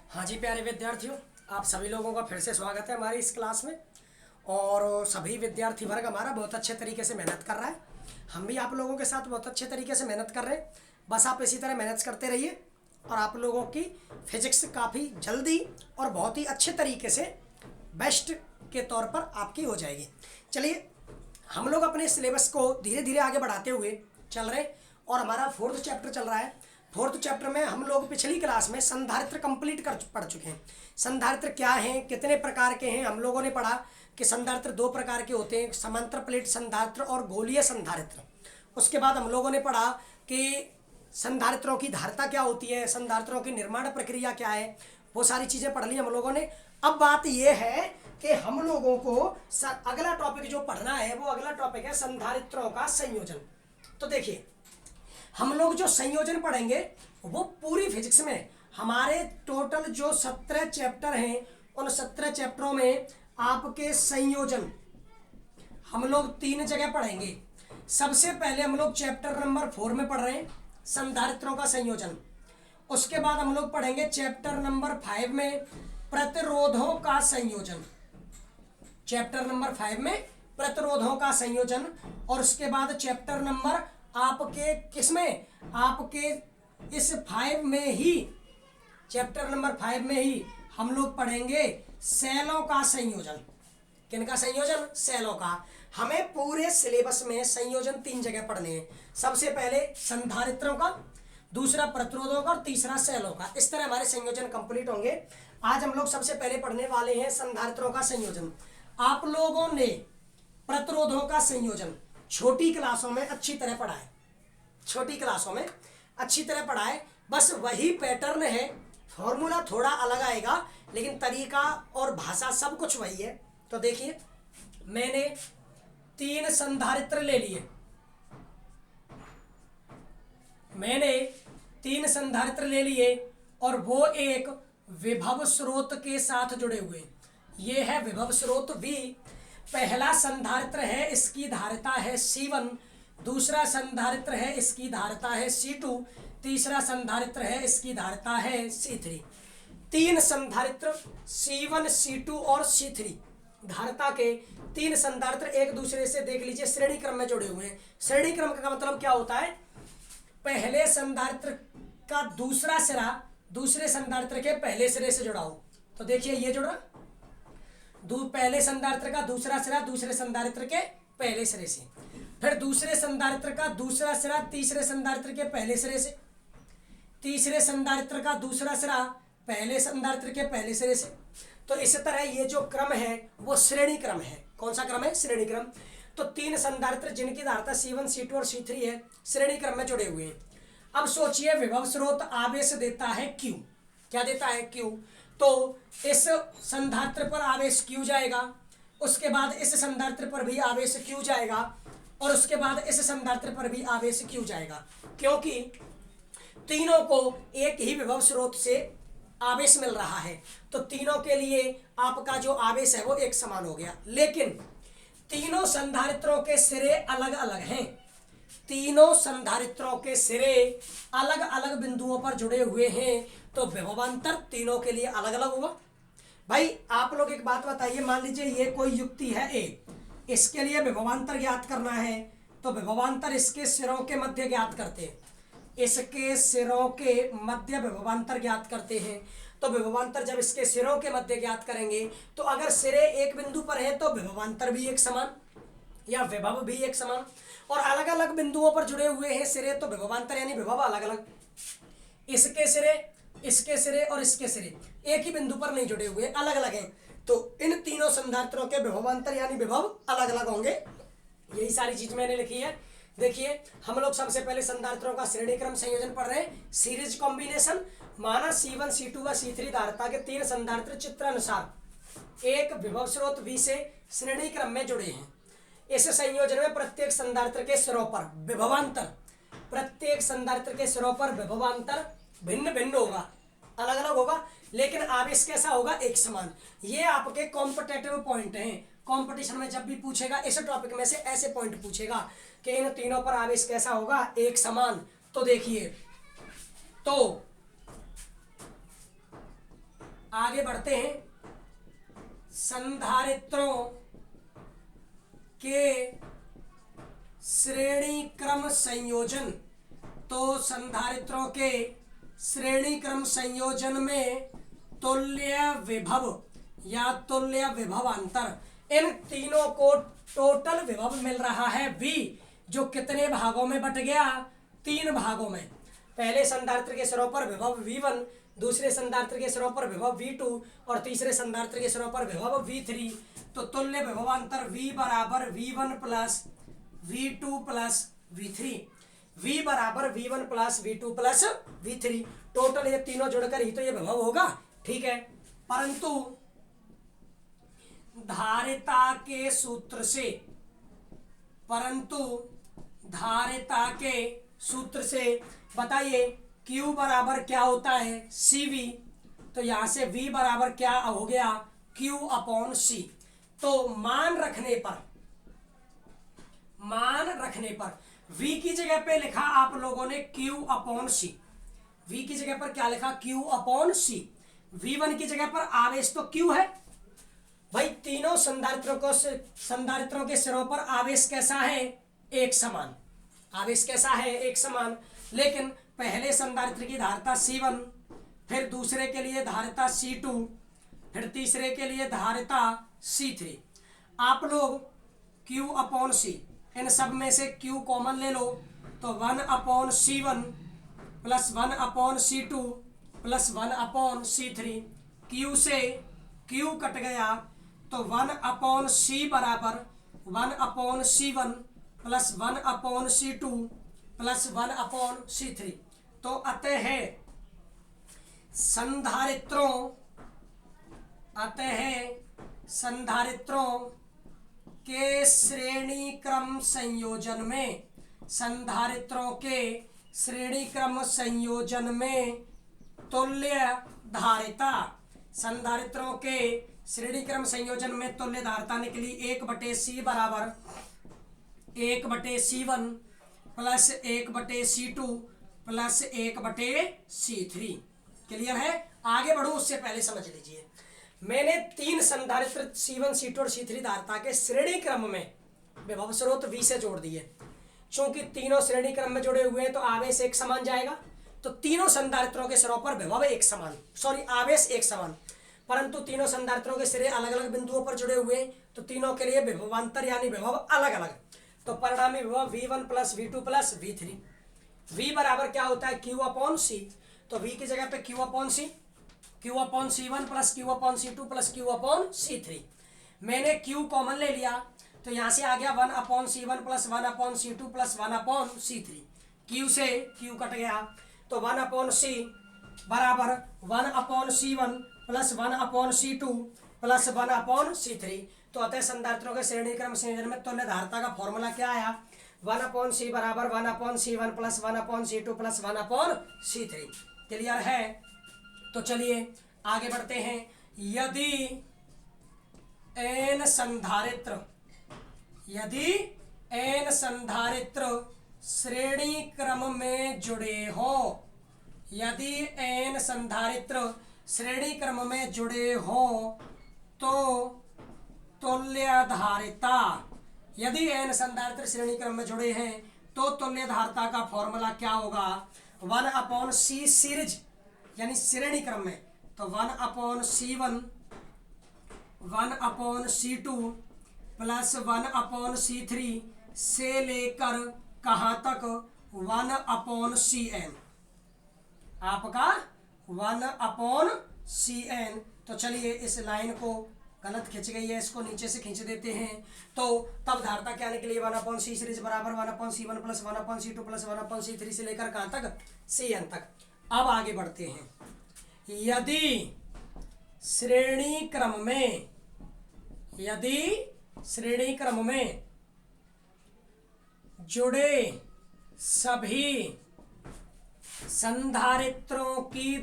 हाँ जी प्यारे विद्यार्थियों, आप सभी लोगों का फिर से स्वागत है हमारी इस क्लास में। और सभी विद्यार्थी वर्ग हमारा बहुत अच्छे तरीके से मेहनत कर रहा है। हम भी आप लोगों के साथ बहुत अच्छे तरीके से मेहनत कर रहे हैं। बस आप इसी तरह मेहनत करते रहिए और आप लोगों की फिजिक्स काफ़ी जल्दी और बहुत ही अच्छे तरीके से बेस्ट के तौर पर आपकी हो जाएगी। चलिए हम लोग अपने सिलेबस को धीरे धीरे आगे बढ़ाते हुए चल रहे हैं और हमारा 4th चैप्टर चल रहा है। 4th चैप्टर में हम लोग पिछली क्लास में संधारित्र कंप्लीट कर पढ़ चुके हैं। संधारित्र क्या हैं, कितने प्रकार के हैं, हम लोगों ने पढ़ा कि संधारित्र 2 प्रकार के होते हैं, समांतर प्लेट संधारित्र और गोलीय संधारित्र। उसके बाद हम लोगों ने पढ़ा कि संधारित्रों की धारिता क्या होती है, संधारित्रों की निर्माण प्रक्रिया क्या है, वो सारी चीज़ें पढ़ ली हम लोगों ने। अब बात ये है कि हम लोगों को अगला टॉपिक जो पढ़ना है वो अगला टॉपिक है संधारित्रों का संयोजन। तो देखिए हम लोग जो संयोजन पढ़ेंगे वो पूरी फिजिक्स में हमारे टोटल जो 17 चैप्टर हैं उन 17 चैप्टरों में आपके संयोजन हम लोग 3 जगह पढ़ेंगे। सबसे पहले हम लोग चैप्टर नंबर 4 में पढ़ रहे हैं संधारित्रों का संयोजन। उसके बाद हम लोग पढ़ेंगे चैप्टर नंबर 5 में प्रतिरोधों का संयोजन। चैप्टर नंबर 5 में प्रतिरोधों का संयोजन। और उसके बाद चैप्टर नंबर आपके किसमें, आपके इस 5 में ही, चैप्टर नंबर 5 में ही हम लोग पढ़ेंगे सेलों का संयोजन। किनका संयोजन? सेलों का। हमें पूरे सिलेबस में संयोजन 3 जगह पढ़ने हैं। सबसे पहले संधारित्रों का, दूसरा प्रतिरोधों का और तीसरा सेलों का। इस तरह हमारे संयोजन कंप्लीट होंगे। आज हम लोग सबसे पहले पढ़ने वाले हैं संधारित्रों का संयोजन। आप लोगों ने प्रतिरोधों का संयोजन छोटी क्लासों में अच्छी तरह पढ़ा है, छोटी क्लासों में अच्छी तरह पढ़ा है। बस वही पैटर्न है, फॉर्मूला थोड़ा अलग आएगा लेकिन तरीका और भाषा सब कुछ वही है। तो देखिए मैंने 3 संधारित्र ले लिए, मैंने 3 संधारित्र ले लिए और वो एक विभव स्रोत के साथ जुड़े हुए। ये है विभव स्रोत V। पहला संधारित्र है, इसकी धारिता है C1, दूसरा संधारित्र है, इसकी धारिता है C2, तीसरा संधारित्र है, इसकी धारिता है C3। 3 संधारित्र C1, C2 और C3 धारिता के 3 संधारित्र एक दूसरे से देख लीजिए श्रेणी क्रम में जुड़े हुए हैं। श्रेणी क्रम का मतलब क्या होता है? पहले संधारित्र का दूसरा सिरा दूसरे संधारित्र के पहले सिरे से जुड़ा हो। तो देखिए ये जुड़ा, पहले संधारित्र का दूसरा सिरा दूसरे संधारित्र के पहले सिरे से, फिर दूसरे संधारित्र का दूसरा सिरा तीसरे संधारित्र के पहले सिरे से, तीसरे संधारित्र का दूसरा सिरा पहले संधारित्र के पहले सिरे से। तो इस तरह ये जो क्रम है वो श्रेणी क्रम है। कौन सा क्रम है? श्रेणी क्रम। तो 3 संधारित्र जिनकी धारिता C1, C2 और C3 है श्रेणी क्रम में जुड़े हुए हैं। अब सोचिए विभव स्रोत आवेश देता है Q। क्या देता है? Q। तो इस संधारित्र पर आवेश Q जाएगा, उसके बाद इस संधारित्र पर भी आवेश Q जाएगा और उसके बाद इस संधारित्र पर भी आवेश Q जाएगा, क्योंकि तीनों को एक ही विभव स्रोत से आवेश मिल रहा है। तो तीनों के लिए आपका जो आवेश है वो एक समान हो गया। लेकिन तीनों संधारित्रों के सिरे अलग अलग हैं, तीनों संधारित्रों के सिरे अलग अलग बिंदुओं पर जुड़े हुए हैं, तो विभवांतर तीनों के लिए अलग अलग होगा। भाई आप लोग एक बात बताइए, मान लीजिए ये कोई युक्ति है A, इसके लिए विभवांतर ज्ञात करना है तो विभवांतर इसके सिरों के मध्य ज्ञात करते हैं, इसके सिरों के मध्य विभवांतर ज्ञात करते हैं। तो विभवांतर जब इसके सिरों के मध्य ज्ञात करेंगे तो अगर सिरे एक बिंदु पर है तो विभवांतर भी एक समान या विभव भी एक समान, और अलग अलग बिंदुओं पर जुड़े हुए हैं सिरे तो विभवांतर यानी विभव अलग अलग। इसके सिरे, इसके सिरे और इसके सिरे एक ही बिंदु पर नहीं जुड़े हुए, अलग अलग हैं। तो इन तीनों संधारित्रों के विभवांतर यानी विभव अलग अलग होंगे। यही सारी चीज मैंने लिखी है। देखिए हम लोग सबसे पहले संधारित्रों का श्रेणी क्रम संयोजन पढ़ रहे हैं, सीरीज कॉम्बिनेशन। माना C1, C2 व C3 धारिता के 3 संधारित्र चित्रानुसार एक विभव स्रोत V से श्रेणी क्रम में जुड़े हैं। इस संयोजन में प्रत्येक संधारित्र के सिरों पर विभवांतर, प्रत्येक संधारित्र के सिरों पर विभवांतर भिन्न भिन्न होगा, अलग अलग होगा, लेकिन आवेश कैसा होगा? एक समान। ये आपके कॉम्पिटेटिव पॉइंट हैं। कंपटीशन में जब भी पूछेगा इस टॉपिक में से ऐसे पॉइंट पूछेगा कि इन तीनों पर आवेश कैसा होगा? एक समान। तो देखिए, तो आगे बढ़ते हैं। संधारित्रों के श्रेणी क्रम संयोजन। तो संधारित्रों के श्रेणी क्रम संयोजन में तुल्य विभव या तुल्य विभवांतर, इन तीनों को टोटल विभव मिल रहा है V, जो कितने भागों में बट गया? 3 भागों में। पहले संधारित्र के सिरों पर विभव V1, दूसरे संधारित्र के सिरों पर विभव V2 और तीसरे संधारित्र के सिरों पर विभव V3। तो तुल्य विभवांतर V बराबर V1 plus V2 plus V3, V बराबर V1 plus V2 plus V3। Total ये तीनों जुड़कर ही तो ये विभव होगा, ठीक है। परंतु धारिता के सूत्र से, बताइए Q बराबर क्या होता है? CV। तो यहां से V बराबर क्या हो गया? Q upon C। तो मान रखने पर V की जगह पे लिखा आप लोगों ने Q अपॉन C। V की जगह पर क्या लिखा? Q upon C। V1 की जगह पर आवेश तो Q है भाई। तीनों संधारित्रों के सिरों पर आवेश कैसा है? एक समान। आवेश कैसा है? एक समान। लेकिन पहले संधारित्र की धारिता C1, फिर दूसरे के लिए धारिता C2, फिर तीसरे के लिए धारिता C3। आप लोग Q अपॉन C, इन सब में से Q कॉमन ले लो तो 1 upon C1 plus 1 upon C2 plus 1 upon C3। Q से Q कट गया तो 1 अपॉन C बराबर 1 upon C1 plus 1 upon C2 plus 1 upon C3। तो अतः संधारित्रों के श्रेणी क्रम संयोजन में तुल्य धारिता, संधारित्रों के श्रेणी क्रम संयोजन में तुल्य धारिता निकली 1/C बराबर 1/C1 plus 1/C2 plus 1/C3। Clear है? आगे बढ़ो उससे पहले समझ लीजिए, मैंने 3 संधारित्र C1, C2 और C3 धारिता के श्रेणी क्रम में विभव स्रोत V से जोड़ दिए। चूंकि तीनों श्रेणी क्रम में जुड़े हुए हैं तो आवेश एक समान जाएगा। तो तीनों संधारित्रों के सिरों पर विभव आवेश एक समान, परंतु तीनों संधारित्रों के सिरे अलग अलग बिंदुओं पर जुड़े हुए हैं तो तीनों के लिए विभवांतर यानी विभव अलग अलग। तो परिणामी विभव V1 plus V2 plus V3। V बराबर क्या होता है? Q upon C। तो V की जगह पे Q upon C1 plus Q upon C2 plus Q upon C3। मैंने Q कॉमन ले लिया तो यहाँ से आ गया 1 upon C1 plus 1 upon C2 plus 1 upon C3। Q से Q कट गया तो 1 अपॉन C बराबर 1 upon C1 plus 1 upon C2 plus 1 upon C3। तो अतः संधारित्रों के श्रेणी क्रम संयोजन में तुल्य धारिता का फॉर्मूला क्या आया? 1 अपॉन C बराबर 1 upon C1 plus 1 upon C2 plus 1 upon C3। Clear है? तो चलिए आगे बढ़ते हैं। यदि n संधारित्र श्रेणी क्रम में जुड़े हो, यदि n संधारित्र श्रेणी क्रम में जुड़े हो तो तुल्य धारिता, यदि n संधारित्र श्रेणी क्रम में जुड़े हैं तो तुल्य धारिता का फॉर्मूला क्या होगा? 1 अपॉन C सीरीज यानी श्रेणी क्रम में, तो 1 upon C1 1 upon C2 plus 1 upon C3 से लेकर कहाँ तक? 1 अपॉन Cn, आपका 1 अपॉन Cn। तो चलिए इस लाइन को गलत खिंच गई है, इसको नीचे से खींच देते हैं। तो तब धारिता क्या निकली? 1 अपॉन C सीरीज बराबर 1 upon C1 plus 1 upon C2 plus 1 upon C3 से लेकर कहाँ तक? Cn तक। अब आगे बढ़ते हैं। यदि श्रेणी क्रम में जुड़े सभी संधारित्रों की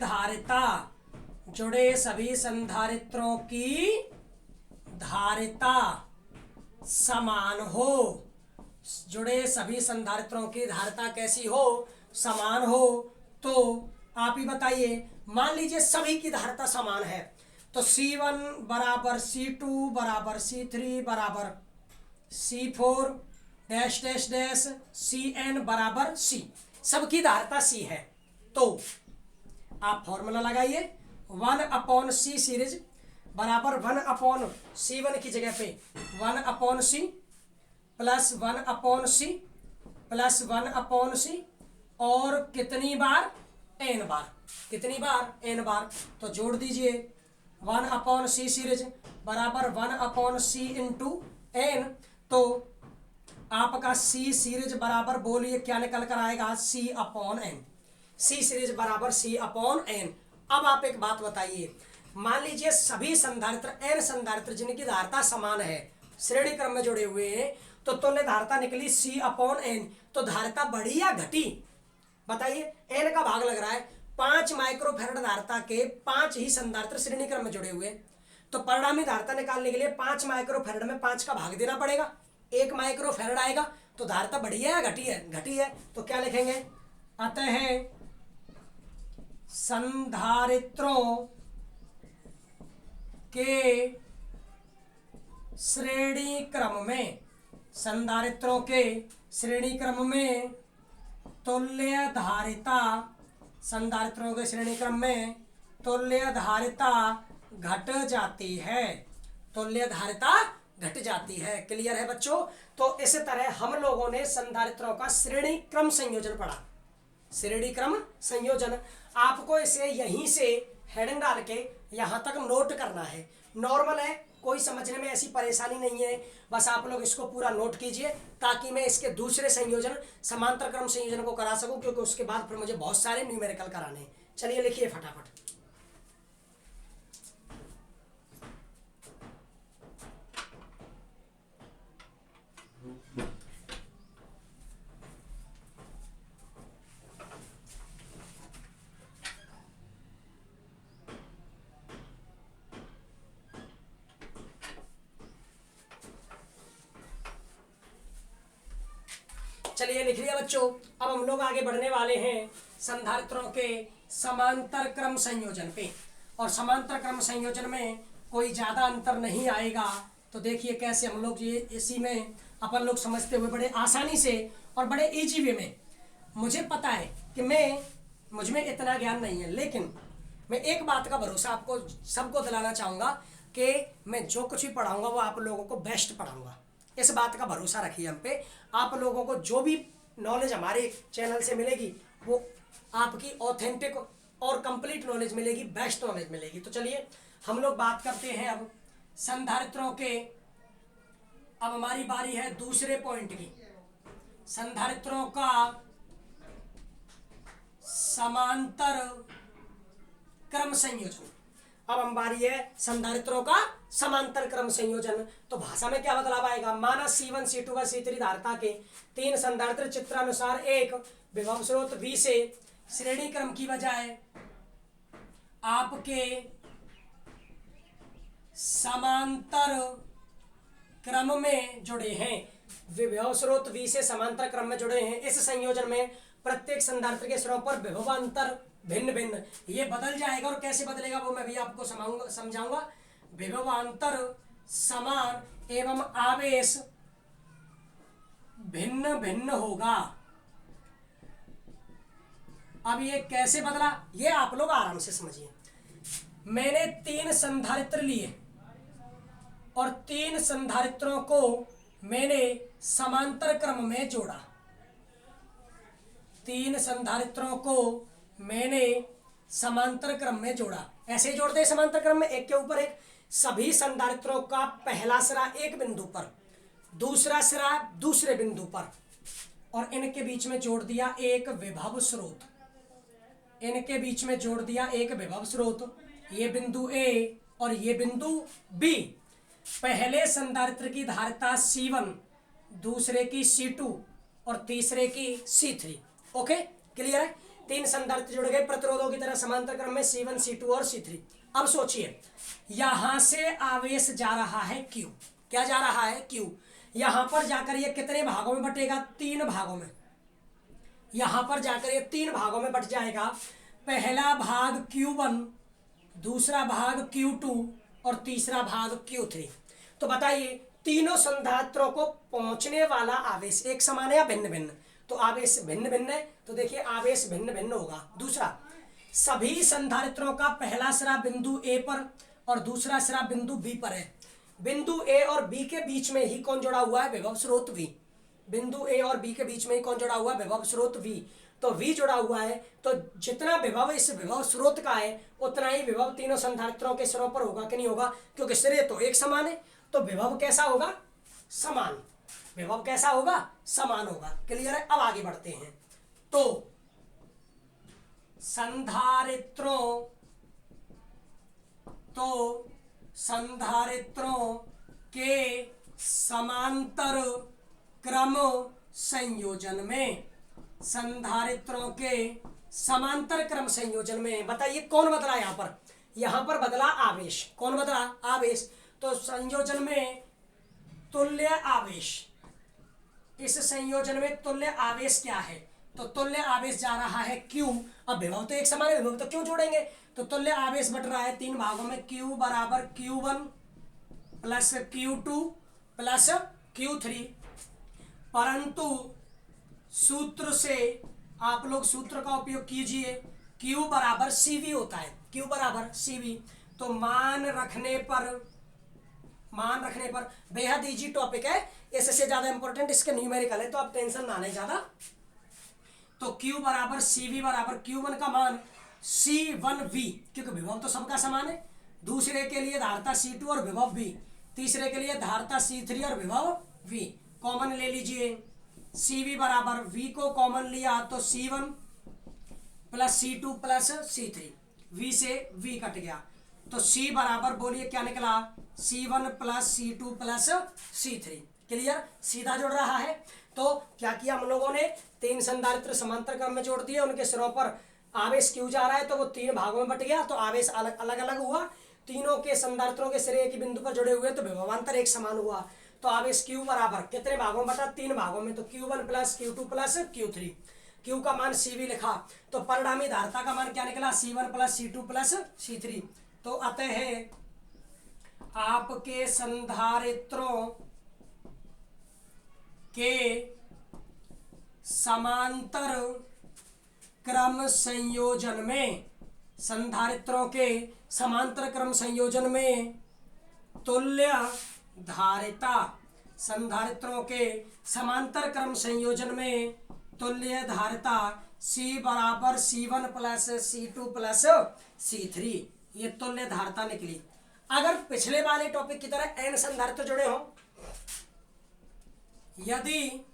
धारिता समान हो, जुड़े सभी संधारित्रों की धारिता कैसी हो? समान हो। तो आप ही बताइए, मान लीजिए सभी की धारिता समान है, तो C1 बराबर C2 बराबर C3 बराबर C4 dash dash dash Cn बराबर C, सबकी धारता C है। तो आप फॉर्मूला लगाइए, 1/C सीरीज बराबर 1/C1 की जगह पे 1/C plus 1/C plus 1/C और कितनी बार, n बार, कितनी बार, n बार। तो जोड़ दीजिए 1/C सीरीज बराबर 1/C इंटू n। तो आपका C सीरीज बराबर बोलिए क्या निकल कर आएगा, C/n। C सीरीज बराबर C/n। अब आप एक बात बताइए, मान लीजिए सभी संधारित्र n संधारित्र जिनकी धारता समान है, श्रेणी क्रम में जुड़े हुए हैं, तो तुल्य धारता निकली C/n। तो धारता बढ़ी या घटी, बताइए। n का भाग लग रहा है, 5 माइक्रोफैरड धारता के 5 ही संधारित्र श्रेणी क्रम में जुड़े हुए, तो परिणामी धारता निकालने के लिए 5 माइक्रोफैरड में 5 का भाग देना पड़ेगा, 1 माइक्रोफैरड आएगा। तो धारता बढ़ी है या घटी है, घटी है। तो क्या लिखेंगे, अतः संधारित्रों के श्रेणी क्रम में, संधारित्रों के श्रेणी क्रम में तुल्य धारिता, संधारित्रों के श्रेणी क्रम में तुल्य धारिता घट जाती है, तुल्य धारिता घट जाती है। क्लियर है बच्चों। तो इस तरह हम लोगों ने संधारित्रों का श्रेणी क्रम संयोजन पढ़ा, श्रेणी क्रम संयोजन। आपको इसे यहीं से हेडिंग डाल के यहाँ तक नोट करना है, नॉर्मल है, कोई समझने में ऐसी परेशानी नहीं है। बस आप लोग इसको पूरा नोट कीजिए ताकि मैं इसके दूसरे संयोजन समांतर क्रम संयोजन को करा सकूं, क्योंकि उसके बाद फिर मुझे बहुत सारे न्यूमेरिकल कराने हैं। चलिए लिखिए फटाफट। चलिए लिख लिया बच्चों। अब हम लोग आगे बढ़ने वाले हैं संधारित्रों के समांतर क्रम संयोजन पे, और समांतर क्रम संयोजन में कोई ज़्यादा अंतर नहीं आएगा। तो देखिए कैसे हम लोग ये इसी में अपन लोग समझते हुए बड़े आसानी से और बड़े इजी वे में। मुझे पता है कि मुझ में इतना ज्ञान नहीं है, लेकिन मैं एक बात का भरोसा आपको सबको दिलाना चाहूँगा कि मैं जो कुछ भी पढ़ाऊँगा वो आप लोगों को बेस्ट पढ़ाऊँगा। इस बात का भरोसा रखिए हम पे। आप लोगों को जो भी नॉलेज हमारे चैनल से मिलेगी वो आपकी ऑथेंटिक और कंप्लीट नॉलेज मिलेगी, बेस्ट नॉलेज मिलेगी। तो चलिए हम लोग बात करते हैं अब संधारित्रों के। अब हमारी बारी है दूसरे पॉइंट की, संधारित्रों का समांतर क्रम संयोजन। अब हम बारी है संधारित्रों का समांतर क्रम संयोजन। तो भाषा में क्या बदलाव आएगा, माना C1 C2 व C3 धारता के 3 संधारित्र चित्रानुसार एक विभव स्रोत V से श्रेणी क्रम की बजाय आपके समांतर क्रम में जुड़े हैं, विभव स्रोत V से समांतर क्रम में जुड़े हैं। इस संयोजन में प्रत्येक संधारित्र के सिरों पर विभवांतर भिन्न भिन्न, ये बदल जाएगा। और कैसे बदलेगा वो मैं भी आपको समझाऊंगा। विभवांतर समान एवं आवेश भिन्न भिन्न होगा। अब ये कैसे बदला ये आप लोग आराम से समझिए। मैंने 3 संधारित्र लिए और 3 संधारित्रों को मैंने समांतर क्रम में जोड़ा। 3 संधारित्रों को मैंने समांतर क्रम में जोड़ा। ऐसे ही जोड़ते हैं समांतर क्रम में, एक के ऊपर एक। सभी संधारित्रों का पहला सिरा एक बिंदु पर, दूसरा सिरा दूसरे बिंदु पर, और इनके बीच में जोड़ दिया एक विभव स्रोत। इनके बीच में जोड़ दिया एक विभव स्रोत। ये बिंदु A और ये बिंदु B। पहले संधारित्र की धारिता C1, दूसरे की C2 और तीसरे की C3। ओके, क्लियर है। 3 संधारित्र जुड़ गए प्रतिरोधों की तरह समांतर क्रम में C1 C2 और C3। अब सोचिए, यहां से आवेश जा रहा है Q। क्या जा रहा है, Q। यहां पर जाकर ये कितने भागों में बटेगा, 3 भागों में। यहां पर जाकर ये 3 भागों में बट जाएगा। पहला भाग Q1 दूसरा भाग Q2 और तीसरा भाग Q3। तो बताइए तीनों संधारित्रों को पहुंचने वाला आवेश एक समान है या भिन्न भिन्न? तो आवेश भिन्न भिन्न है, तो देखिए आवेश भिन्न भिन्न होगा। दूसरा, सभी संधारित्रों का पहला सिरा बिंदु ए पर और दूसरा सिरा बिंदु बी पर है। बिंदु ए और बी के बीच में ही कौन जुड़ा हुआ है? विभव स्रोत V। बिंदु ए और बी के बीच में ही कौन जुड़ा हुआ है? विभव स्रोत V। तो V जुड़ा हुआ है, तो जितना विभव इस विभव स्रोत का है उतना ही विभव तीनों संधारित्रों के सिरों पर होगा कि नहीं होगा? क्योंकि सिरे तो एक समान है, तो विभव कैसा होगा? समान। विभव कैसा होगा? समान होगा। क्लियर है? अब आगे बढ़ते हैं। तो संधारित्रों के समांतर क्रम संयोजन में, संधारित्रों के समांतर क्रम संयोजन में बताइए कौन बदला? यहां पर बदला आवेश। कौन बदला? आवेश। तो संयोजन में तुल्य आवेश, इस संयोजन में तुल्य आवेश क्या है? तो तुल्य आवेश जा रहा है Q। अब विभव तो एक समान है, विभव तो क्यों जोड़ेंगे? तो तुल्य आवेश बट रहा है तीन भागों में, Q बराबर Q1 plus Q2 plus Q3। परंतु सूत्र से आप लोग सूत्र का उपयोग कीजिए, Q बराबर CV होता है। Q बराबर CV। तो मान रखने पर बेहद इजी टॉपिक है, इससे ज्यादा इंपॉर्टेंट इसके न्यूमेरिकल है, तो आप टेंशन ना लें ज्यादा। तो Q बराबर CV बराबर Q1 का मान C1V, क्योंकि विभव तो सबका समान है। दूसरे के लिए धारता C2 और विभव V, तीसरे के लिए धारता C3 और विभव V। कॉमन ले लीजिए, CV बराबर V को कॉमन लिया तो C1 plus C2 plus C3, V से V कट गया, तो C बराबर बोलिए क्या निकला? C1 plus C2 plus C3। Clear? सीधा जुड़ रहा है। तो क्या किया हम लोगों ने? तीन संधारित्र समांतर क्रम में जोड़ दिए, उनके सिरों पर आवेश Q जा रहा है, तो वो तीन भागों में बट गया, तो आवेश अलग अलग हुआ। तीनों के संधारित्रों के सिरे एक ही बिंदु पर जुड़े हुए, तो विभवांतर एक समान हुआ। तो आवेश Q बराबर कितने भागों में बटा? तीन भागों में। तो Q1 plus Q2 plus Q3। Q का मान CV लिखा, तो परिणामी धारता का मान क्या निकला? C1 plus C2 plus C3। तो अतः आपके संधारित्रों के समांतर क्रम संयोजन में, संधारित्रों के समांतर क्रम संयोजन में तुल्य धारिता, संधारित्रों के समांतर क्रम संयोजन में तुल्य धारिता C बराबर C1 plus C2 plus C3, ये तुल्य धारिता निकली। अगर पिछले वाले टॉपिक की तरह n संधारित्र जुड़े हों, यदि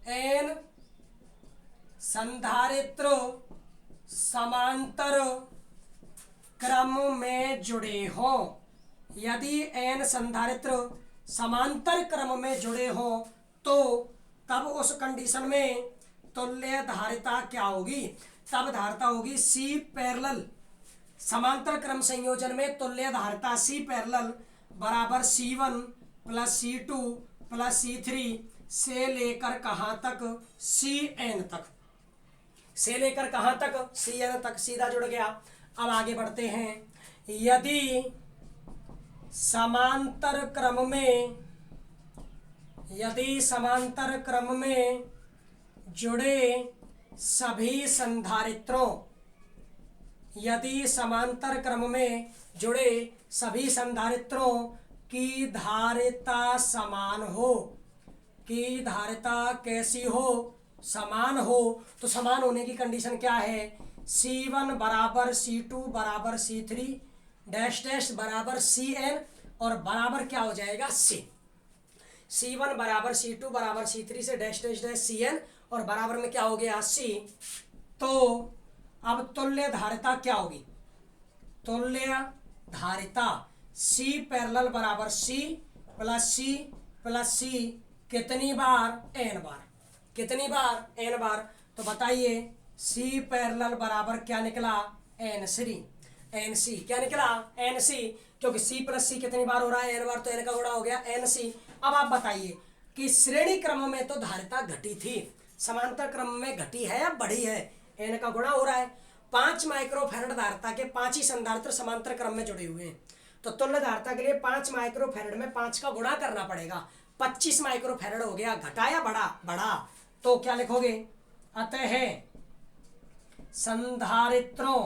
n संधारित्र समांतर क्रम में जुड़े हों, यदि n संधारित्र समांतर क्रम में जुड़े हों, तो तब उस कंडीशन में तुल्य धारिता क्या होगी? तब धारिता होगी C पैरेलल, समांतर क्रम संयोजन में तुल्य धारिता C पैरेलल बराबर C1 plus C2 plus C3 से लेकर कहाँ तक? Cn तक। से लेकर कहाँ तक? Cn तक। सीधा जुड़ गया। अब आगे बढ़ते हैं। यदि समांतर क्रम में जुड़े सभी संधारित्रों, यदि समांतर क्रम में जुड़े सभी संधारित्रों की धारिता समान हो, की धारिता कैसी हो? समान हो। तो समान होने की कंडीशन क्या है? C1 बराबर C2 बराबर C3 डैश डैश बराबर Cn और बराबर क्या हो जाएगा? C। C1 बराबर C2 बराबर C3 से डैश डैश डैश Cn और बराबर में क्या हो गया? C। तो अब तुल्य धारिता क्या होगी? तुल्य धारिता C पैरेलल बराबर C प्लस C कितनी बार? n बार। कितनी बार? n बार। तो बताइए C पैरेलल बराबर क्या निकला? NC। क्या निकला? NC, क्योंकि C प्लस C कितनी बार हो रहा है? n बार, तो n का गुणा हो गया NC। अब आप बताइए कि श्रेणी क्रम में तो धारिता घटी थी, समांतर क्रम में घटी है या बढ़ी है? n का गुणा हो रहा है। 5 माइक्रोफैरड धारिता के 5 ही संधारित्र समांतर क्रम में जुड़े हुए हैं, तो तुल्य धारिता के लिए 5 माइक्रोफैरड में 5 का गुणा करना पड़ेगा। 25 माइक्रोफैरड हो गया, घटाया बढ़ा बढ़ा, तो क्या लिखोगे, अतः संधारित्रों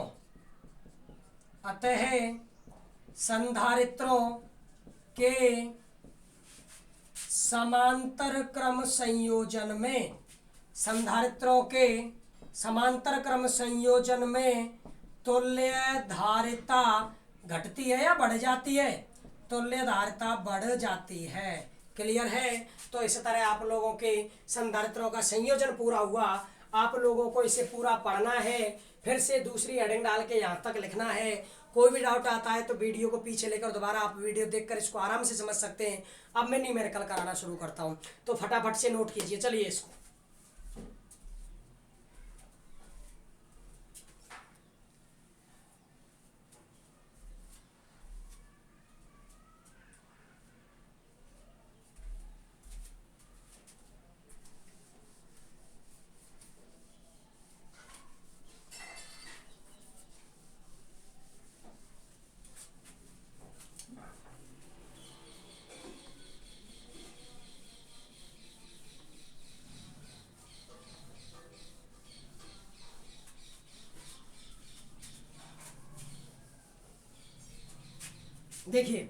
के समांतर क्रम संयोजन में, संधारित्रों के समांतर क्रम संयोजन में तुल्य धारिता घटती है या बढ़ जाती है, तुल्य धारिता बढ़ जाती है। क्लियर है। तो इस तरह आप लोगों के संधारित्रों का संयोजन पूरा हुआ। आप लोगों को इसे पूरा पढ़ना है, फिर से दूसरी हेडिंग डाल के यहाँ तक लिखना है। कोई भी डाउट आता है तो वीडियो को पीछे लेकर दोबारा आप वीडियो देखकर इसको आराम से समझ सकते हैं। अब मैं न्यूमेरिकल कराना शुरू करता हूँ, तो फटाफट से नोट कीजिए। चलिए इसको देखिए,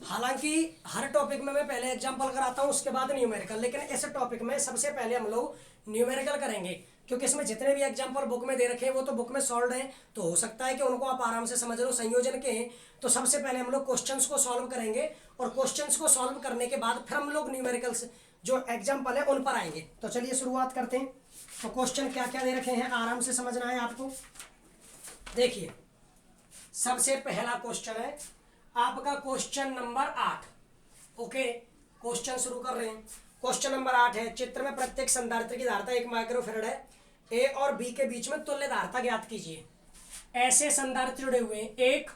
हालांकि हर टॉपिक में मैं पहले एग्जांपल कराता हूँ, उसके बाद न्यूमेरिकल, लेकिन इस टॉपिक में सबसे पहले हम लोग न्यूमेरिकल करेंगे, क्योंकि इसमें जितने भी एग्जांपल बुक में दे रखे हैं वो तो बुक में सॉल्व हैं, तो हो सकता है कि उनको आप आराम से समझ लो, संयोजन के हैं। तो सबसे पहले हम लोग क्वेश्चंस को सॉल्व करेंगे, और क्वेश्चंस को सॉल्व करने के बाद फिर हम लोग न्यूमेरिकल्स जो एग्जाम्पल है उन पर आएंगे। तो चलिए शुरुआत करते हैं। तो क्वेश्चन क्या क्या दे रखे हैं आराम से समझना है आपको। देखिए, सबसे पहला क्वेश्चन है आपका क्वेश्चन नंबर 8। ओके, क्वेश्चन शुरू कर रहे हैं। क्वेश्चन नंबर 8 है, चित्र में प्रत्येक संधारित्र की धारिता 1 माइक्रोफैरड है, ए और बी के बीच में तुल्य धारिता ज्ञात कीजिए। ऐसे संधारित्र जुड़े हुए हैं, 1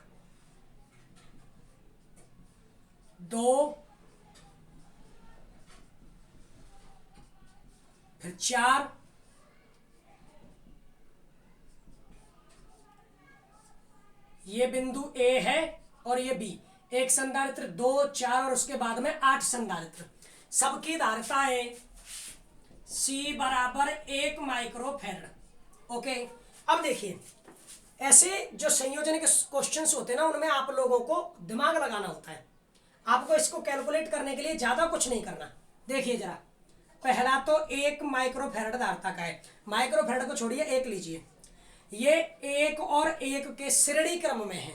2 फिर 4 ये बिंदु ए है और ये बी। एक संधारित्र 2 4 और उसके बाद में 8 संधारित्र, सबकी धारिता है C बराबर 1 माइक्रोफैरड। ओके, अब देखिए, ऐसे जो संयोजन के क्वेश्चंस होते हैं ना, उनमें आप लोगों को दिमाग लगाना होता है। आपको इसको कैलकुलेट करने के लिए ज्यादा कुछ नहीं करना। देखिए जरा, पहला तो 1 माइक्रोफैरड धारिता का है, माइक्रोफैरड को छोड़िए, 1 लीजिए, ये 1 और 1 के श्रेणी क्रम में है।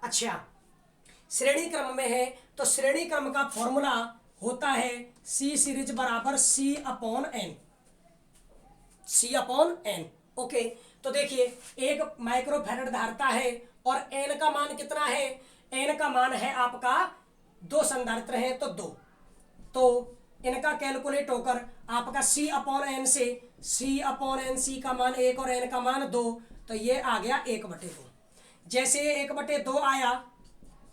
अच्छा, श्रेणी क्रम में है तो श्रेणी क्रम का फॉर्मूला होता है C सीरीज बराबर C upon N, C upon N। Okay, तो देखिए 1 माइक्रोफैरड धारिता है और N का मान कितना है, N का मान है आपका 2 संधारित्र हैं तो 2, तो इनका कैलकुलेट होकर आपका C अपॉन N से C अपॉन N, C का मान 1 और N का मान 2, तो ये आ गया 1/2। जैसे ये 1/2 आया,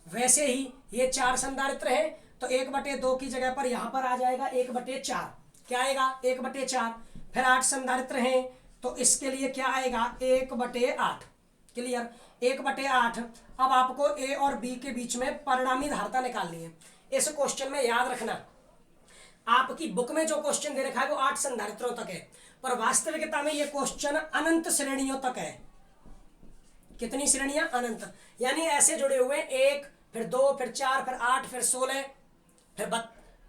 वैसे ही ये 4 संधारित्र है तो 1/2 की जगह पर यहाँ पर आ जाएगा 1/4। क्या आएगा, 1/4। फिर 8 संधारित्र हैं तो इसके लिए क्या आएगा, 1/8। क्लियर, 1/8। अब आपको ए और बी के बीच में परिणामी धारिता निकालनी है। इस क्वेश्चन में याद रखना, आपकी बुक में जो क्वेश्चन दे रखा है वो 8 संधारित्रों तक है, पर वास्तविकता में ये क्वेश्चन अनंत श्रेणियों तक है। कितनी श्रेणियां, अनंत। यानी ऐसे जुड़े हुए 1 फिर 2 फिर 4 फिर 8 फिर 16 फिर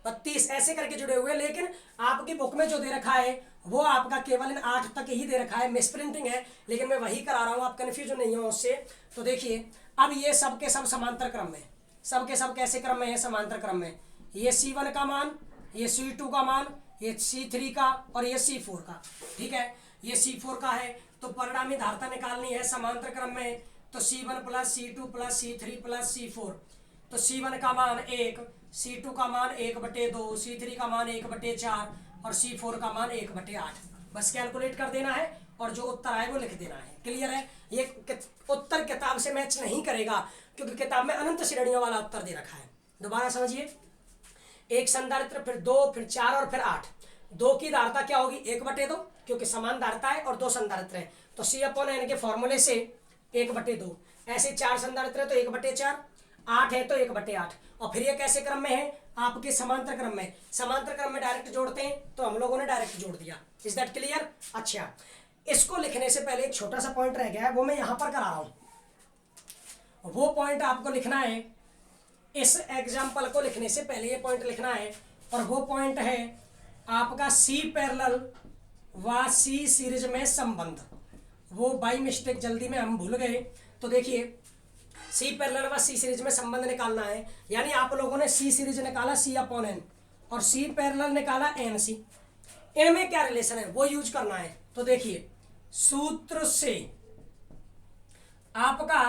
32 ऐसे करके जुड़े हुए, लेकिन आपकी बुक में जो दे रखा है वो आपका केवल इन 8 तक ही दे रखा है। मिसप्रिंटिंग है, लेकिन मैं वही करा रहा हूँ, आप कंफ्यूज नहीं हो उससे। तो देखिए, अब ये सब के सब समांतर क्रम में, सब के सब कैसे क्रम में है, समांतर क्रम में। ये C1 का मान, ये C2 का मान, ये C3 का और ये C4 का। ठीक है, ये C4 का है, तो परिणामी धारिता निकालनी है समांतर क्रम में। तो C1 plus C2 plus C3 plus C4, तो C1 का मान 1, C2 का मान 1/2, C3 का मान 1/4 और C4 का मान 1/8। बस कैलकुलेट कर देना है और जो उत्तर आए वो लिख देना है। क्लियर है। ये उत्तर किताब से मैच नहीं करेगा, क्योंकि किताब में अनंत श्रेणियों वाला उत्तर दे रखा है। दोबारा समझिए, 1 संधारित्र फिर 2 फिर 4 और फिर 8। 2 की धारिता क्या होगी, 1/2, क्योंकि समान धारिता है और 2 संधारित्र है। तो सी अपॉन एन के फॉर्मूले से 1/2, ऐसे 4 संधारित्र है तो 1/4, 8 है तो 1/8। और फिर ये कैसे क्रम में है? आपके समांतर क्रम में। समांतर क्रम में डायरेक्ट जोड़ते हैं तो हम लोगों ने डायरेक्ट जोड़ दिया। Is that clear? अच्छा, इसको लिखने से पहले एक छोटा सा पॉइंट रह गया है, वो मैं यहां पर करा रहा हूं। वो पॉइंट आपको लिखना है, इस एग्जाम्पल को लिखने से पहले ये पॉइंट लिखना है, और वो पॉइंट है आपका सी पैरेलल व सी सीरीज में संबंध। वो बाई मिस्टेक जल्दी में हम भूल गए। तो देखिए, सी पैरेलल व सी सीरीज में संबंध निकालना है, यानी आप लोगों ने सी सीरीज निकाला सी अपॉन एन और सी पैरेलल निकाला एन सी। इनमें क्या रिलेशन है वो यूज करना है। तो देखिए, सूत्र से आपका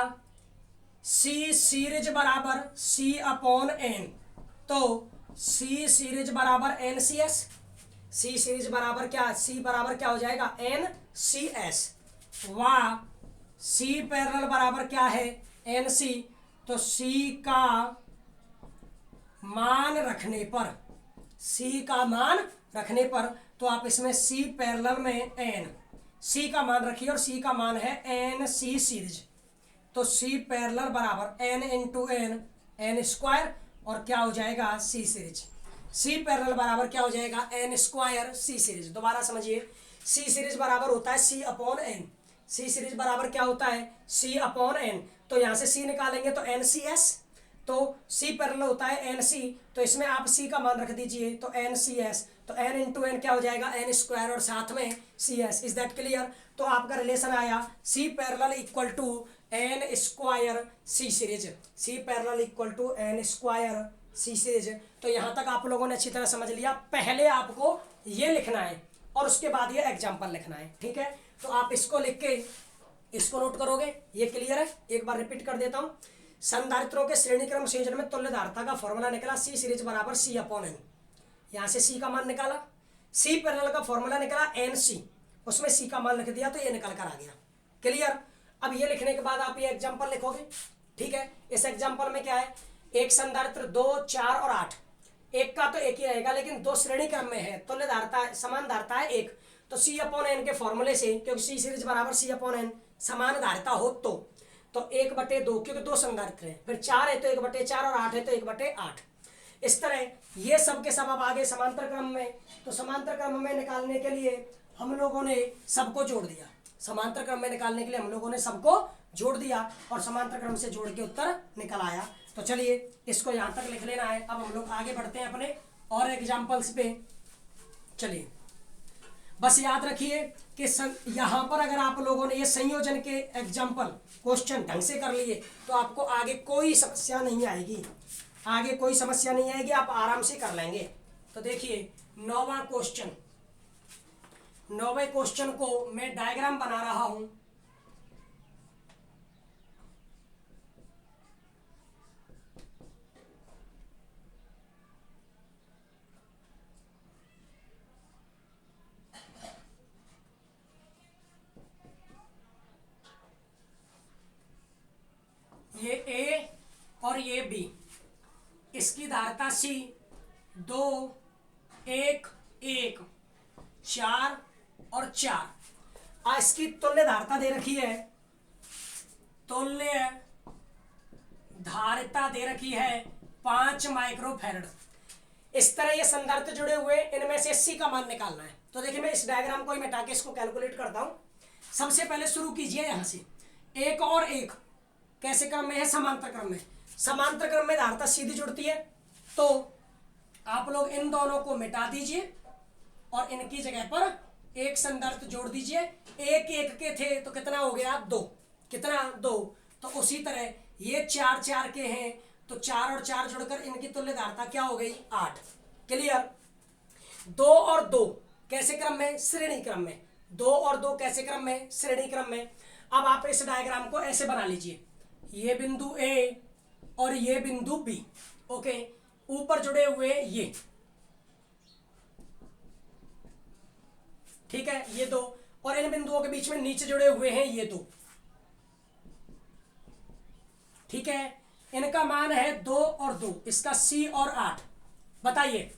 सी सीरीज बराबर सी अपॉन एन, तो सी सीरीज बराबर N C S. C series बराबर क्या? सी बराबर क्या हो जाएगा? N C S. व सी पैरेलल बराबर क्या है? N C. तो सी का मान रखने पर, सी का मान रखने पर, तो आप इसमें सी पैरेलल में एन, सी का मान रखिए और सी का मान है एन सी सीरीज। तो सी पैरेलल बराबर N into N, N square, और क्या हो जाएगा? सी सीरीज। सी पैरेलल बराबर क्या हो जाएगा? N square C series. दोबारा समझिए, सी सीरीज बराबर होता है सी अपॉन एन। सी सीरीज बराबर क्या होता है? सी अपॉन एन। तो यहाँ से सी निकालेंगे तो एन सी एस, तो सी पैरेलल होता है एन सी, तो इसमें आप सी का मान रख दीजिए तो एन सी एस। तो एन इंटू एन क्या हो जाएगा? एन स्क्वायर, और साथ में C S. Is that clear? तो आपका रिलेशन आया C parallel equal to N square C series. C parallel equal to N square C series. तो यहाँ तक आप लोगों ने अच्छी तरह समझ लिया। पहले आपको ये लिखना है और उसके बाद ये एग्जाम्पल लिखना है, ठीक है? तो आप इसको लिख के इसको नोट करोगे। ये क्लियर है? एक बार रिपीट कर देता हूँ। संधारित्रों के श्रेणी क्रम संयोजन में तुल्य धारिता का फॉर्मूला निकला सी सीरीज बराबर सी अपॉन एन। यहाँ से सी का मान निकाला। सी पैरेलल का फॉर्मूला निकला एन सी, उसमें सी का मान लिख दिया तो ये निकल कर आ गया। क्लियर? अब ये लिखने के बाद आप ये एग्जाम्पल लिखोगे, ठीक है? इस एग्जाम्पल में क्या है? एक संधारित्र 2, 4 और 8, एक का तो एक ही रहेगा लेकिन दो श्रेणी क्रम में है, तुल्य धारिता समान धारिता है एक। तो सी अपॉन एन के फॉर्मूले से, क्योंकि सी सीरीज बराबर सी अपॉन एन, समान धारिता हो तो 1/2, क्योंकि दो संधारित्र है, फिर 4 है तो 1/4 और 8 है तो 1/8। इस तरह ये सब के सब अब आगे समांतर क्रम में, तो समांतर क्रम में निकालने के लिए हम लोगों ने सबको जोड़ दिया। समांतर क्रम में निकालने के लिए हम लोगों ने सबको जोड़ दिया और समांतर क्रम से जोड़ के उत्तर निकल आया। तो चलिए इसको यहाँ तक लिख लेना है। अब हम लोग आगे बढ़ते हैं अपने और एग्जाम्पल्स पे। चलिए, बस याद रखिए कि यहाँ पर अगर आप लोगों ने ये संयोजन के एग्जाम्पल क्वेश्चन ढंग से कर लिए तो आपको आगे कोई समस्या नहीं आएगी। आगे कोई समस्या नहीं आएगी, आप आराम से कर लेंगे। तो देखिए, 9वां क्वेश्चन, 9वें क्वेश्चन को मैं डायग्राम बना रहा हूं। ये ए और ये बी, इसकी धारिता सी, 2, 1, 1, 4 और 4। इसकी तुल्य धारिता दे रखी है, तुल्य धारिता दे रखी है 5 माइक्रोफैरड। इस तरह ये संधारित्र जुड़े हुए, इनमें से सी का मान निकालना है। तो देखिए, मैं इस डायग्राम को ही मिटा के इसको कैलकुलेट करता हूं। सबसे पहले शुरू कीजिए यहां से, 1 और 1 कैसे क्रम में है? समांतर क्रम में। समांतर क्रम में धारिता सीधी जुड़ती है, तो आप लोग इन दोनों को मिटा दीजिए और इनकी जगह पर एक संधारित्र जोड़ दीजिए। 1, 1 के थे तो कितना हो गया? 2। कितना? 2। तो उसी तरह ये 4, 4 के हैं तो 4 और 4 जुड़कर इनकी तुल्य धारिता क्या हो गई? 8। क्लियर? 2 और 2 कैसे क्रम में? श्रेणी क्रम में। 2 और 2 कैसे क्रम में? श्रेणी क्रम में। अब आप इस डायग्राम को ऐसे बना लीजिए, ये बिंदु ए और ये बिंदु बी, ओके, ऊपर जुड़े हुए ये, ठीक है, ये 2, और इन बिंदुओं के बीच में नीचे जुड़े हुए हैं ये 2, ठीक है। इनका मान है 2 और 2, इसका सी और 8। बताइए,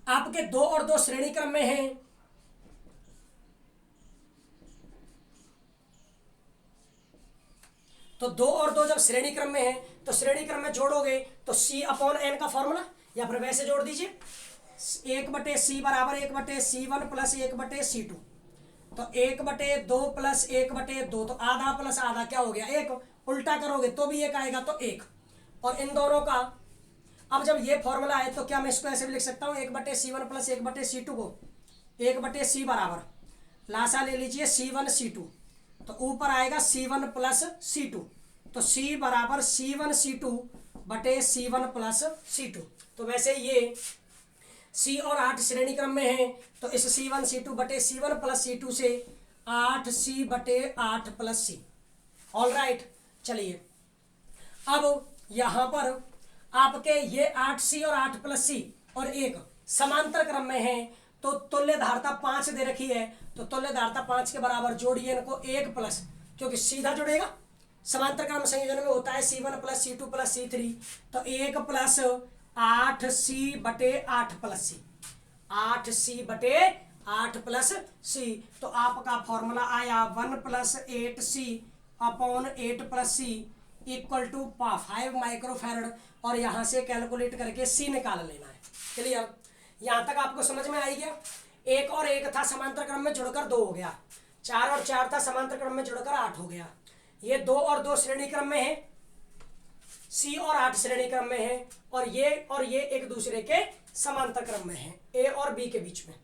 आपके 2 और 2 श्रेणी क्रम में हैं, तो 2 और 2 जब श्रेणी क्रम में है तो श्रेणी क्रम में जोड़ोगे तो C/n का फॉर्मूला, या फिर वैसे जोड़ दीजिए 1/c बराबर 1/c1 प्लस 1/c2। तो 1/2 प्लस 1/2, तो आधा प्लस आधा क्या हो गया 1, उल्टा करोगे तो भी 1 आएगा तो 1। और इन दोनों का अब जब ये फॉर्मूला है तो क्या मैं इसको ऐसे भी लिख सकता हूँ 1/c1 प्लस 1/c2 को 1/c बराबर लासा ले लीजिए C1 C2, तो ऊपर आएगा C1 प्लस C2, तो C बराबर C1 C2 बटे C1 प्लस C2। तो वैसे ये C और 8 श्रेणी क्रम में है तो इस C1 C2 बटे C1 प्लस C2 से 8C बटे 8 प्लस C। ऑल राइट, चलिए अब यहाँ पर आपके ये 8C और 8 प्लस C और 1 समांतर क्रम में है तो तुल्य धारता 5 दे रखी है, तो तुल्य धारता 5 के बराबर जोड़िए इनको 1 प्लस, क्योंकि सीधा जुड़ेगा समांतर क्रम संयोजन में होता है C1 plus C2 plus C3, तो 1 प्लस 8C बटे 8 प्लस C, 8C बटे 8 प्लस C। तो आपका फॉर्मूला आया 1 plus 8C upon 8 plus C equal to 5 microfarad, और यहाँ से कैलकुलेट करके C निकाल लेना है। क्लियर, यहाँ तक आपको समझ में आई गया। 1 और 1 था समांतर क्रम में जुड़कर 2 हो गया, 4 और 4 था समांतर क्रम में जुड़कर 8 हो गया। ये 2 और 2 श्रेणी क्रम में है, C और 8 श्रेणी क्रम में है, और ये एक दूसरे के समांतर क्रम में है A और B के बीच में।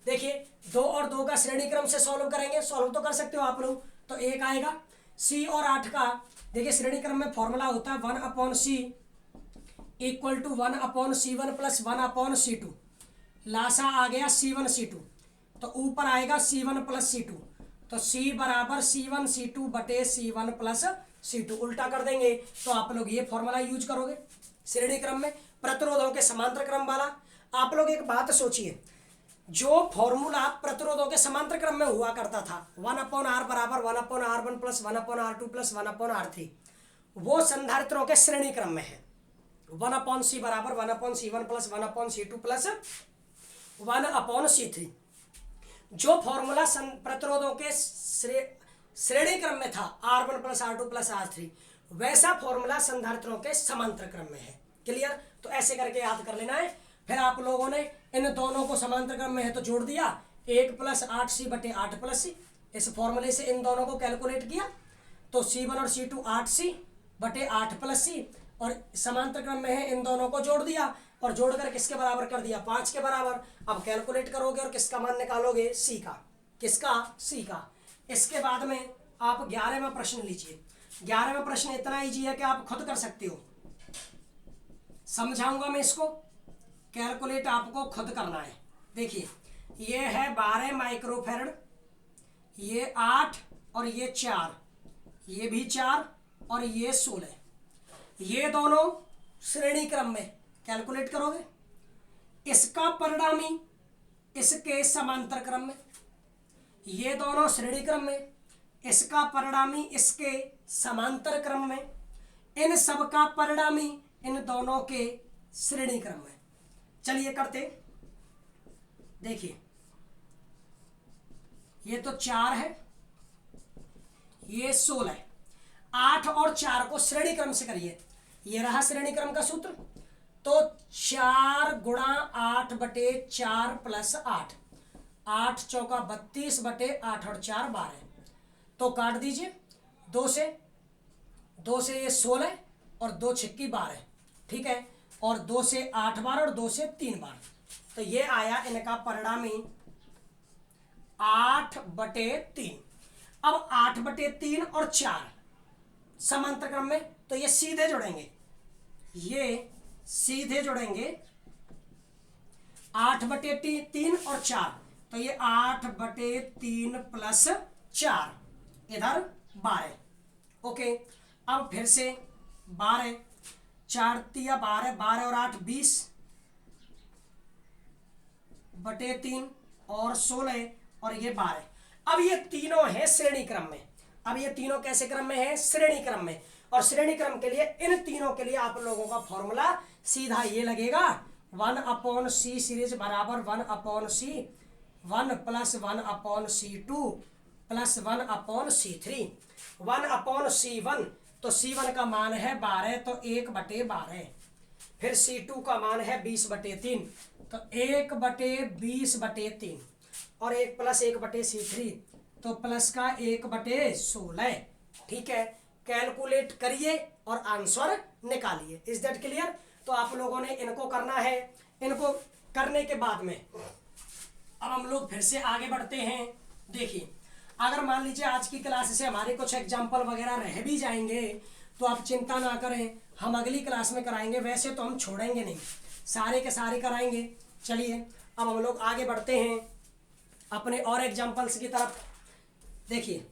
देखिए 2 और 2 का श्रेणी क्रम से सॉल्व करेंगे, सॉल्व तो कर सकते हो आप लोग, तो 1 आएगा। C और 8 का देखिए श्रेणी क्रम में फॉर्मूला होता है 1/C equal to 1/C1 plus 1/C2, लासा आ गया C1 C2, तो ऊपर आएगा C1 प्लस C2, तो C बराबर C1 C2 बटे C1 प्लस C2, उल्टा कर देंगे तो आप लोग ये फॉर्मूला यूज करोगे श्रेणी क्रम में प्रतिरोधों के समांतर क्रम वाला। आप लोग एक बात सोचिए, जो फॉर्मूला प्रतिरोधों के समांतर क्रम में हुआ करता था 1/R बराबर 1/R1 plus 1/R2 plus 1/R3, वो संधारित्रों के श्रेणी क्रम में है 1/C बराबर 1/C1 plus 1/C2 plus 1/C3। जो फॉर्मूला प्रतिरोधों के श्रेणी क्रम में था R1 plus R2 plus R3, वैसा फॉर्मूला संधारित्रों के समांतर क्रम में है। क्लियर, तो ऐसे करके याद कर लेना है। फिर आप लोगों ने इन दोनों को समांतर क्रम में है तो जोड़ दिया 1 प्लस 8C बटे 8 प्लस C, इस फॉर्मूले से इन दोनों को कैलकुलेट किया तो C1 और C2 8C बटे 8 प्लस C, और समांतर क्रम में है इन दोनों को जोड़ दिया और जोड़कर किसके बराबर कर दिया 5 के बराबर। अब कैलकुलेट करोगे और किसका मान निकालोगे C का, किसका C का। इसके बाद में आप 11वां प्रश्न लीजिए। 11वां प्रश्न इतना ईजी है कि आप खुद कर सकते हो, समझाऊंगा मैं इसको, कैलकुलेट आपको खुद करना है। देखिए ये है 12 माइक्रोफैरड, ये 8 और ये 4, ये भी 4 और ये 16, ये दोनों श्रेणी क्रम में कैलकुलेट करोगे। इसका परिणामी इसके समांतर क्रम में, ये दोनों श्रेणी क्रम में, इसका परिणामी इसके समांतर क्रम में, इन सब का परिणामी इन दोनों के श्रेणी क्रम में। चलिए करते, देखिए ये तो 4 है, ये 16 है, 8 और 4 को श्रेणी क्रम से करिए, ये रहा श्रेणी क्रम का सूत्र, तो 4 गुणा 8 बटे 4 प्लस 8, 8 चौका 32 बटे 8 और 4 12, तो काट दीजिए 2 से ये 16 और 2 छिक्की 12, ठीक है, और 2 से 8 बार और 2 से 3 बार, तो ये आया इनका परिणामी 8/3। अब 8/3 और 4 समांतर क्रम में, तो ये सीधे जुड़ेंगे, ये सीधे जुड़ेंगे 8/3 और 4, तो ये 8/3 प्लस 4 इधर 12। ओके, अब फिर से 12, 4 तिया 12, 12 और 8 20/3 और 16 और ये 12। अब ये तीनों है श्रेणी क्रम में। अब ये तीनों कैसे क्रम में है? श्रेणी क्रम में। और श्रेणी क्रम के लिए इन तीनों के लिए आप लोगों का फॉर्मूला सीधा ये लगेगा 1/C सीरीज बराबर 1/C 1 + 1/C2 + 1/C3। 1/C1 तो C1 का मान है 12, तो 1/12। फिर C2 का मान है 20/3, तो 1/20/3, और 1 + 1/C3, तो प्लस का 1/16। ठीक है, कैलकुलेट करिए और आंसर निकालिए। Is that clear? तो आप लोगों ने इनको करना है। इनको करने के बाद में अब हम लोग फिर से आगे बढ़ते हैं। देखिए, अगर मान लीजिए आज की क्लास से हमारे कुछ एग्जाम्पल वगैरह रह भी जाएंगे तो आप चिंता ना करें, हम अगली क्लास में कराएंगे। वैसे तो हम छोड़ेंगे नहीं, सारे के सारे कराएंगे। चलिए अब हम लोग आगे बढ़ते हैं अपने और एग्जाम्पल्स की तरफ। देखिए,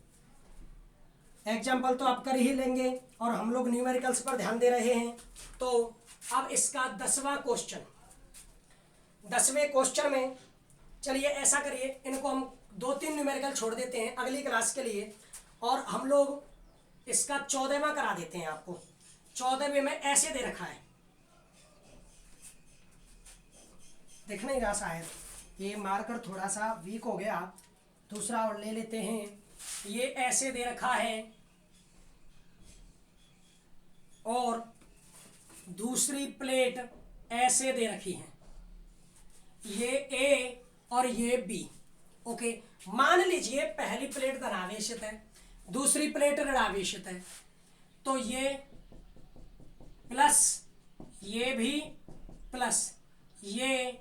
एग्जाम्पल तो आप कर ही लेंगे और हम लोग न्यूमेरिकल्स पर ध्यान दे रहे हैं। तो अब इसका 10वां क्वेश्चन, 10वें क्वेश्चन में चलिए ऐसा करिए, इनको हम 2-3 न्यूमेरिकल छोड़ देते हैं अगली क्लास के लिए, और हम लोग इसका 14वां करा देते हैं आपको। 14वें में ऐसे दे रखा है, दिख नहीं रहा शायद, ये मार्कर थोड़ा सा वीक हो गया, दूसरा और ले लेते हैं। ये ऐसे दे रखा है और दूसरी प्लेट ऐसे दे रखी है, ये ए और ये बी। ओके, मान लीजिए पहली प्लेट धनावेशित है, दूसरी प्लेट ऋणावेशित है, तो ये प्लस, ये भी प्लस, ये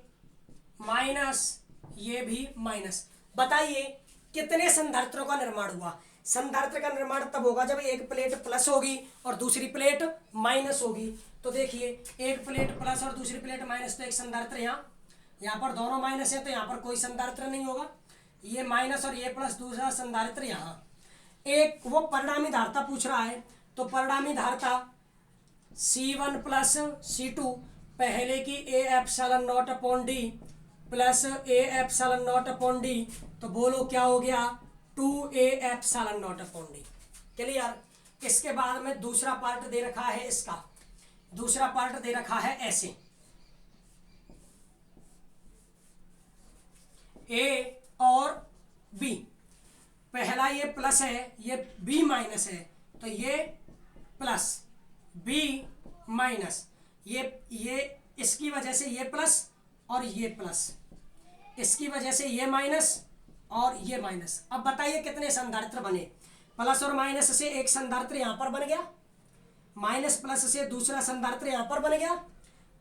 माइनस, ये भी माइनस। बताइए कितने संधारित्रों का निर्माण हुआ? संधारित्र का निर्माण तब होगा जब एक प्लेट प्लस होगी और दूसरी प्लेट माइनस होगी। तो देखिए, एक प्लेट प्लस और दूसरी प्लेट माइनस, तो एक संधारित्र यहाँ पर दोनों माइनस है तो यहाँ पर कोई संधारित्र नहीं होगा। ये माइनस और ये प्लस, दूसरा संधारित्र यहाँ। एक वो परिणामी धारिता पूछ रहा है, तो परिणामी धारिता C1 + C2 पहले की A∈0/D प्लस A∈0/D, तो बोलो क्या हो गया? 2A∈0/D। क्लियर? इसके बाद में दूसरा पार्ट दे रखा है, इसका दूसरा पार्ट दे रखा है ऐसे, ए और बी। पहला ये प्लस है, ये बी माइनस है, तो ये प्लस, बी माइनस, ये इसकी वजह से ये प्लस और ये प्लस, इसकी वजह से ये माइनस और ये माइनस। अब बताइए कितने संधारित्र बने? प्लस और माइनस से एक संधारित्र यहाँ पर बन गया, माइनस प्लस से दूसरा संधारित्र यहाँ पर बन गया,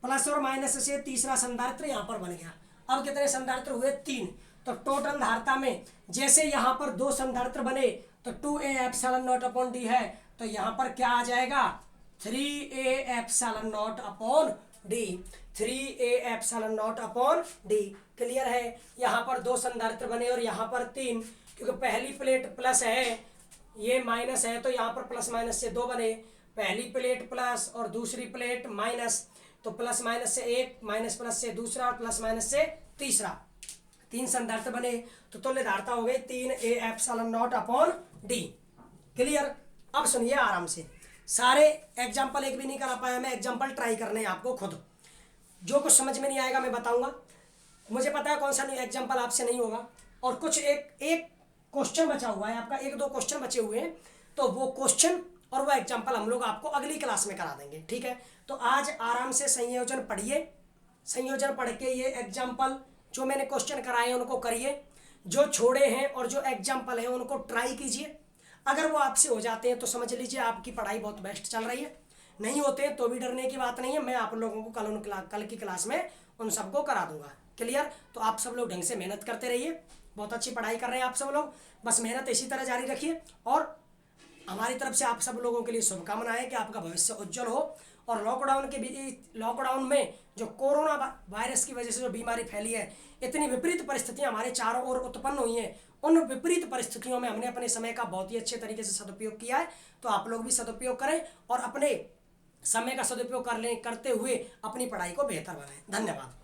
प्लस और माइनस से तीसरा संधारित्र यहाँ पर बन गया। अब कितने संधारित्र हुए? 3। तो टोटल धारिता में जैसे यहाँ पर 2 संधारित्र बने तो 2A∈0/D है, तो यहाँ पर क्या आ जाएगा? 3A∈0/D, 3A∈0/D। क्लियर है? यहाँ पर 2 संधारित्र बने और यहाँ पर 3, क्योंकि पहली प्लेट प्लस है, ये माइनस है, तो यहाँ पर प्लस माइनस से 2 बने। पहली प्लेट प्लस और दूसरी प्लेट माइनस, तो प्लस माइनस से 1, माइनस प्लस से दूसरा और प्लस माइनस से तीसरा, 3 संधारित्र बने, तो तुल्य धारिता हो गई 3A∈0/D। क्लियर? अब सुनिए आराम से, सारे एग्जाम्पल एक भी नहीं करा पाया मैं, एग्जाम्पल ट्राई करने हैं आपको खुद। जो कुछ समझ में नहीं आएगा मैं बताऊंगा, मुझे पता है कौन सा एग्जाम्पल आपसे नहीं होगा। और कुछ एक क्वेश्चन बचा हुआ है आपका, 1-2 क्वेश्चन बचे हुए हैं, तो वो क्वेश्चन और वो एग्जाम्पल हम लोग आपको अगली क्लास में करा देंगे। ठीक है? तो आज आराम से संयोजन पढ़िए, संयोजन पढ़ के ये एग्जाम्पल जो मैंने क्वेश्चन कराए हैं उनको करिए, जो छोड़े हैं और जो एग्जाम्पल है उनको ट्राई कीजिए। अगर वो आपसे हो जाते हैं तो समझ लीजिए आपकी पढ़ाई बहुत बेस्ट चल रही है, नहीं होते हैं तो भी डरने की बात नहीं है, मैं आप लोगों को कल की क्लास में उन सबको करा दूंगा। क्लियर? तो आप सब लोग ढंग से मेहनत करते रहिए, बहुत अच्छी पढ़ाई कर रहे हैं आप सब लोग, बस मेहनत इसी तरह जारी रखिए। और हमारी तरफ से आप सब लोगों के लिए शुभकामनाएं कि आपका भविष्य उज्जवल हो। और लॉकडाउन में जो कोरोना वायरस की वजह से जो बीमारी फैली है, इतनी विपरीत परिस्थितियां हमारे चारों ओर उत्पन्न हुई हैं, उन विपरीत परिस्थितियों में हमने अपने समय का बहुत ही अच्छे तरीके से सदुपयोग किया है। तो आप लोग भी सदुपयोग करें और अपने समय का सदुपयोग करते हुए अपनी पढ़ाई को बेहतर बनाएं। धन्यवाद।